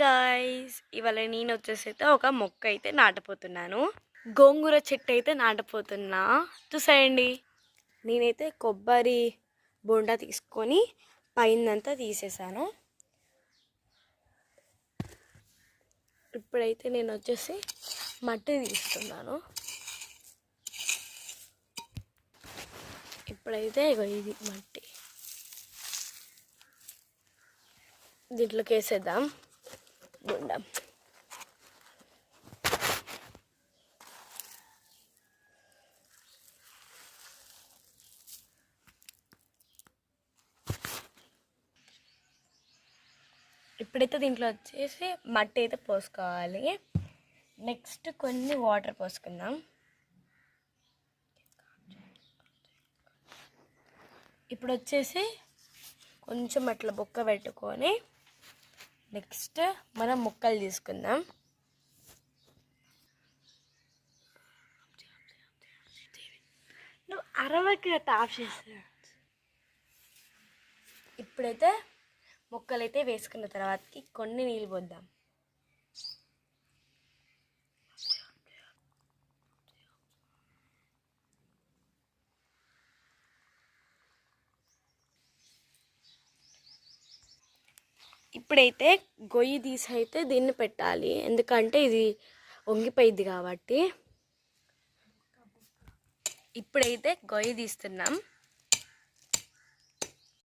Guys ఇవాళ నేను వచ్చేసైతే ఒక మొక్క అయితే నాటపోతున్నాను. గోంగూర చెట్టు అయితే నాటపోతున్నా. చూసేయండి. నేనైతే కొబ్బరి బోండా తీసుకొని పైనంతా తీసేసాను. ఇప్పుడైతే నేను వచ్చేసి మట్టి తీస్తున్నాను. ఇప్పుడైతే ఇది మట్టి దీంట్లోకి వేసేద్దాం. బోండా ఇప్పుడైతే దీంట్లో వచ్చేసి మట్టి అయితే పోసుకోవాలి. నెక్స్ట్ కొన్ని వాటర్ పోసుకుందాం. ఇప్పుడు వచ్చేసి కొంచెం అట్లా బొక్క పెట్టుకొని నెక్స్ట్ మనం ముక్కలు తీసుకుందాం. నువ్వు అరవకి ఆఫ్ చేస్తా. ఇప్పుడైతే ముక్కలైతే వేసుకున్న తర్వాతకి కొన్ని నీళ్ళు పోద్దాం. ఇప్పుడైతే గొయ్యి తీసి అయితే దీన్ని పెట్టాలి, ఎందుకంటే ఇది వంగిపోయిద్ది కాబట్టి. ఇప్పుడైతే గొయ్యి తీస్తున్నాం.